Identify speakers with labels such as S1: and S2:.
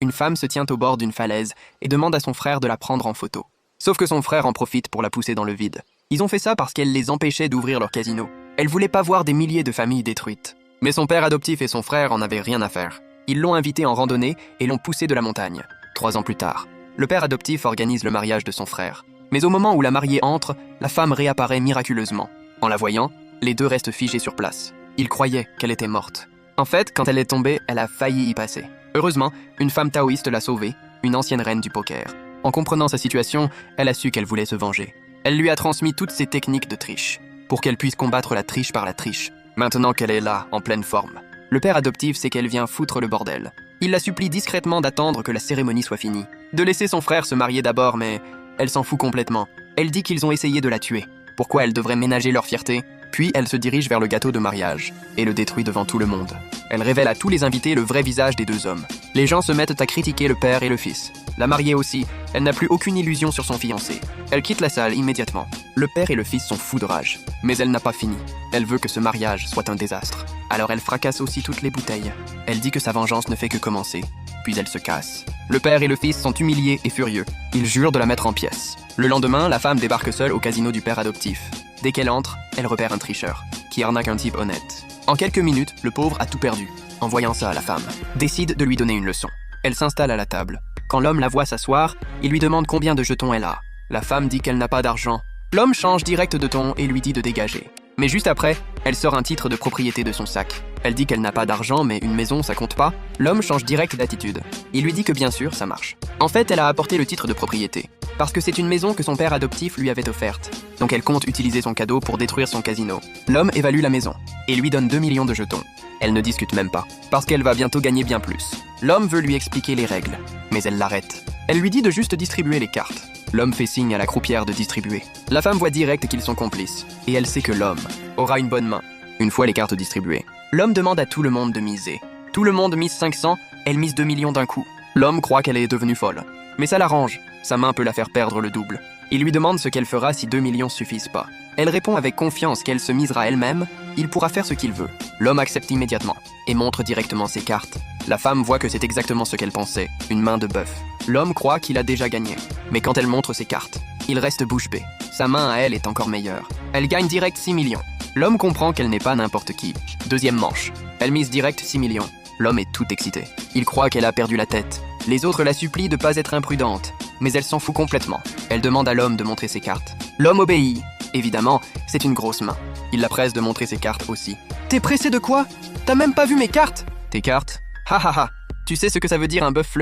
S1: une femme se tient au bord d'une falaise et demande à son frère de la prendre en photo. Sauf que son frère en profite pour la pousser dans le vide. Ils ont fait ça parce qu'elle les empêchait d'ouvrir leur casino. Elle voulait pas voir des milliers de familles détruites. Mais son père adoptif et son frère en avaient rien à faire. Ils l'ont invité en randonnée et l'ont poussé de la montagne. 3 ans plus tard, le père adoptif organise le mariage de son frère. Mais au moment où la mariée entre, la femme réapparaît miraculeusement. En la voyant, les deux restent figés sur place. Ils croyaient qu'elle était morte. En fait, quand elle est tombée, elle a failli y passer. Heureusement, une femme taoïste l'a sauvée, une ancienne reine du poker. En comprenant sa situation, elle a su qu'elle voulait se venger. Elle lui a transmis toutes ses techniques de triche, pour qu'elle puisse combattre la triche par la triche. Maintenant qu'elle est là, en pleine forme, le père adoptif sait qu'elle vient foutre le bordel. Il la supplie discrètement d'attendre que la cérémonie soit finie. De laisser son frère se marier d'abord, mais elle s'en fout complètement. Elle dit qu'ils ont essayé de la tuer. Pourquoi elle devrait ménager leur fierté? Puis elle se dirige vers le gâteau de mariage et le détruit devant tout le monde. Elle révèle à tous les invités le vrai visage des deux hommes. Les gens se mettent à critiquer le père et le fils. La mariée aussi, elle n'a plus aucune illusion sur son fiancé. Elle quitte la salle immédiatement. Le père et le fils sont fous de rage. Mais elle n'a pas fini. Elle veut que ce mariage soit un désastre. Alors elle fracasse aussi toutes les bouteilles. Elle dit que sa vengeance ne fait que commencer. Puis elle se casse. Le père et le fils sont humiliés et furieux. Ils jurent de la mettre en pièces. Le lendemain, la femme débarque seule au casino du père adoptif. Dès qu'elle entre, elle repère un tricheur, qui arnaque un type honnête. En quelques minutes, le pauvre a tout perdu. En voyant ça, la femme décide de lui donner une leçon. Elle s'installe à la table. Quand l'homme la voit s'asseoir, il lui demande combien de jetons elle a. La femme dit qu'elle n'a pas d'argent. L'homme change direct de ton et lui dit de dégager. Mais juste après, elle sort un titre de propriété de son sac. Elle dit qu'elle n'a pas d'argent, mais une maison, ça compte pas. L'homme change direct d'attitude. Il lui dit que bien sûr, ça marche. En fait, elle a apporté le titre de propriété. Parce que c'est une maison que son père adoptif lui avait offerte. Donc elle compte utiliser son cadeau pour détruire son casino. L'homme évalue la maison et lui donne 2 millions de jetons. Elle ne discute même pas, parce qu'elle va bientôt gagner bien plus. L'homme veut lui expliquer les règles, mais elle l'arrête. Elle lui dit de juste distribuer les cartes. L'homme fait signe à la croupière de distribuer. La femme voit direct qu'ils sont complices, et elle sait que l'homme aura une bonne main. Une fois les cartes distribuées, l'homme demande à tout le monde de miser. Tout le monde mise 500, elle mise 2 millions d'un coup. L'homme croit qu'elle est devenue folle. Mais ça l'arrange, sa main peut la faire perdre le double. Il lui demande ce qu'elle fera si 2 millions suffisent pas. Elle répond avec confiance qu'elle se misera elle-même, il pourra faire ce qu'il veut. L'homme accepte immédiatement et montre directement ses cartes. La femme voit que c'est exactement ce qu'elle pensait, une main de bœuf. L'homme croit qu'il a déjà gagné, mais quand elle montre ses cartes, il reste bouche bée. Sa main à elle est encore meilleure. Elle gagne direct 6 millions. L'homme comprend qu'elle n'est pas n'importe qui. Deuxième manche. Elle mise direct 6 millions. L'homme est tout excité. Il croit qu'elle a perdu la tête. Les autres la supplient de pas être imprudente, mais elle s'en fout complètement. Elle demande à l'homme de montrer ses cartes. L'homme obéit. Évidemment, c'est une grosse main. Il la presse de montrer ses cartes aussi. T'es pressé de quoi? T'as même pas vu mes cartes? Tes cartes? Ha ha ha. Tu sais ce que ça veut dire un bœuf fleuri?